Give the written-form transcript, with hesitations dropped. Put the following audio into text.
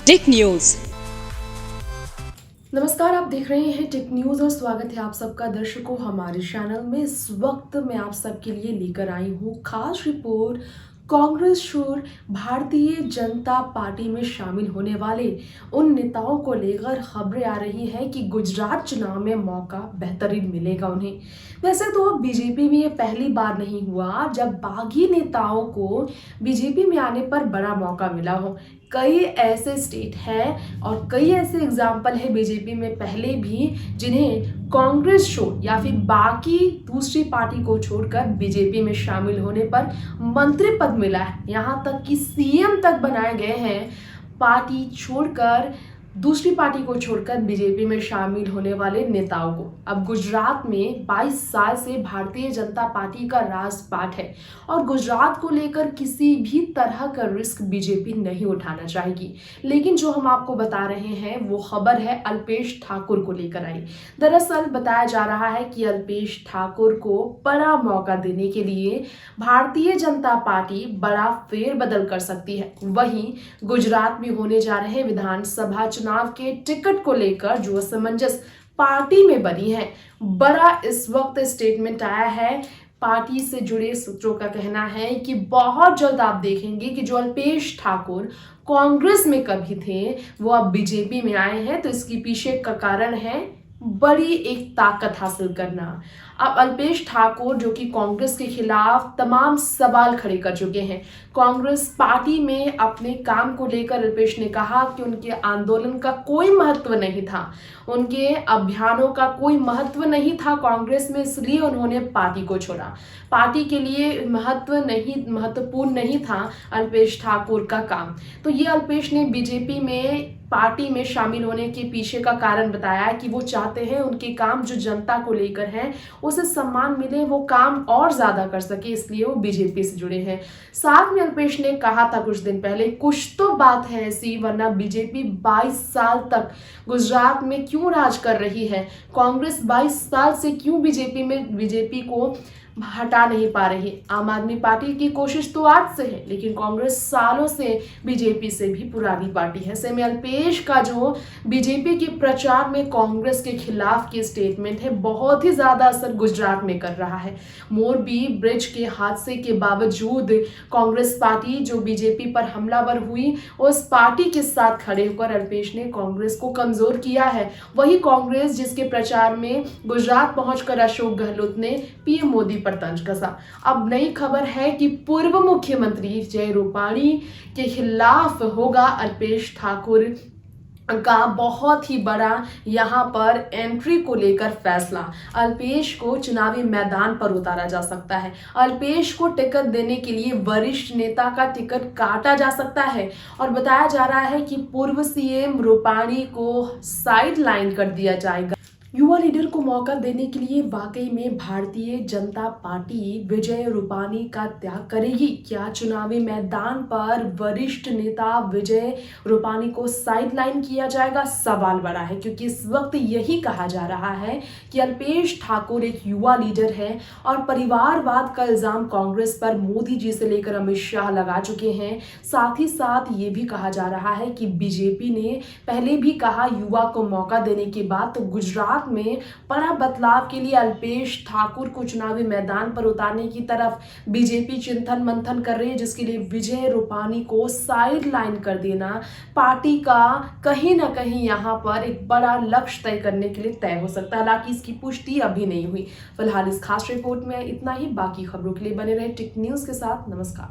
टिक news. नमस्कार, आप देख रहे हैं टिक न्यूज और स्वागत है आप सबका दर्शकों हमारे चैनल में। इस वक्त मैं आप सबके लिए लेकर आई हूँ खास रिपोर्ट। कांग्रेस छोड़ भारतीय जनता पार्टी में शामिल होने वाले उन नेताओं को लेकर खबरें आ रही हैं कि गुजरात चुनाव में मौका बेहतरीन मिलेगा उन्हें। वैसे तो बीजेपी में ये पहली बार नहीं हुआ जब बागी नेताओं को बीजेपी में आने पर बड़ा मौका मिला हो। कई ऐसे स्टेट हैं और कई ऐसे एग्जाम्पल है बीजेपी में पहले भी जिन्हें कांग्रेस छोड़ या फिर बाकी दूसरी पार्टी को छोड़कर बीजेपी में शामिल होने पर मंत्री पद मिला है, यहाँ तक कि सीएम तक बनाए गए हैं। पार्टी छोड़कर दूसरी पार्टी को छोड़कर बीजेपी में शामिल होने वाले नेताओं को अब गुजरात में 22 साल से भारतीय जनता पार्टी का राजपाट है और गुजरात को लेकर किसी भी तरह का रिस्क बीजेपी नहीं उठाना चाहेगी। लेकिन जो हम आपको बता रहे हैं वो खबर है अल्पेश ठाकुर को लेकर आई। दरअसल बताया जा रहा है कि अल्पेश ठाकुर को बड़ा मौका देने के लिए भारतीय जनता पार्टी बड़ा फेरबदल कर सकती है। वहीं गुजरात में होने जा रहे विधानसभा चुनाव के टिकट को लेकर जो असमंजस पार्टी में बनी है, बड़ा इस वक्त स्टेटमेंट आया है। पार्टी से जुड़े सूत्रों का कहना है कि बहुत जल्द आप देखेंगे कि जो अल्पेश ठाकुर कांग्रेस में कभी थे वो अब बीजेपी में आए हैं। तो इसके पीछे का कारण है बड़ी एक ताकत हासिल करना। अब अल्पेश ठाकुर जो कि कांग्रेस के खिलाफ तमाम सवाल खड़े कर चुके हैं, कांग्रेस पार्टी में अपने काम को लेकर अल्पेश ने कहा कि उनके आंदोलन का कोई महत्व नहीं था, उनके अभियानों का कोई महत्व नहीं था कांग्रेस में, इसलिए उन्होंने पार्टी को छोड़ा। पार्टी के लिए महत्वपूर्ण नहीं था अल्पेश ठाकुर का काम। तो ये अल्पेश ने बीजेपी में पार्टी में शामिल होने के पीछे का कारण बताया कि वो चाहते हैं उनके काम जो जनता को लेकर हैं उसे सम्मान मिले, वो काम और ज्यादा कर सके, इसलिए वो बीजेपी से जुड़े हैं। साथ में अल्पेश ने कहा था कुछ दिन पहले, कुछ तो बात है ऐसी वरना बीजेपी 22 साल तक गुजरात में क्यों राज कर रही है, कांग्रेस 22 साल से क्यों बीजेपी को हटा नहीं पा रही। आम आदमी पार्टी की कोशिश तो आज से है लेकिन कांग्रेस सालों से बीजेपी से भी पुरानी पार्टी है। ऐसे में अल्पेश का जो बीजेपी के प्रचार में कांग्रेस के खिलाफ की स्टेटमेंट है बहुत ही ज्यादा असर गुजरात में कर रहा है। मोरबी ब्रिज के हादसे के बावजूद कांग्रेस पार्टी जो बीजेपी पर हमलावर हुई उस पार्टी के साथ खड़े होकर अल्पेश ने कांग्रेस को कमजोर किया है। वही कांग्रेस जिसके प्रचार में गुजरात पहुंचकर अशोक गहलोत ने पीएम मोदी पर तंज कसा। अब नई खबर है कि पूर्व मुख्यमंत्री जय रूपाणी के खिलाफ होगा अल्पेश ठाकुर का बहुत ही बड़ा यहाँ पर एंट्री को लेकर फैसला। अल्पेश को चुनावी मैदान पर उतारा जा सकता है, अल्पेश को टिकट देने के लिए वरिष्ठ नेता का टिकट काटा जा सकता है और बताया जा रहा है कि पूर्व सीएम रूपाणी को साइड लाइन कर दिया जाएगा। युवा लीडर को मौका देने के लिए वाकई में भारतीय जनता पार्टी विजय रूपाणी का त्याग करेगी क्या? चुनावी मैदान पर वरिष्ठ नेता विजय रूपाणी को साइडलाइन किया जाएगा? सवाल बड़ा है क्योंकि इस वक्त यही कहा जा रहा है कि अल्पेश ठाकुर एक युवा लीडर है और परिवारवाद का इल्जाम कांग्रेस पर मोदी जी से लेकर अमित शाह लगा चुके हैं। साथ ही साथ ये भी कहा जा रहा है कि बीजेपी ने पहले भी कहा युवा को मौका देने के बाद तो गुजरात में बड़ा बदलाव के लिए अल्पेश ठाकुर को चुनावी मैदान पर उतारने की तरफ बीजेपी चिंतन मंथन कर रही है, जिसके लिए विजय रूपाणी को साइड लाइन कर देना पार्टी का कहीं ना कहीं यहाँ पर एक बड़ा लक्ष्य तय करने के लिए तय हो सकता है। हालांकि इसकी पुष्टि अभी नहीं हुई। फिलहाल इस खास रिपोर्ट में इतना ही। बाकी खबरों के लिए बने रहे टिक न्यूज के साथ। नमस्कार।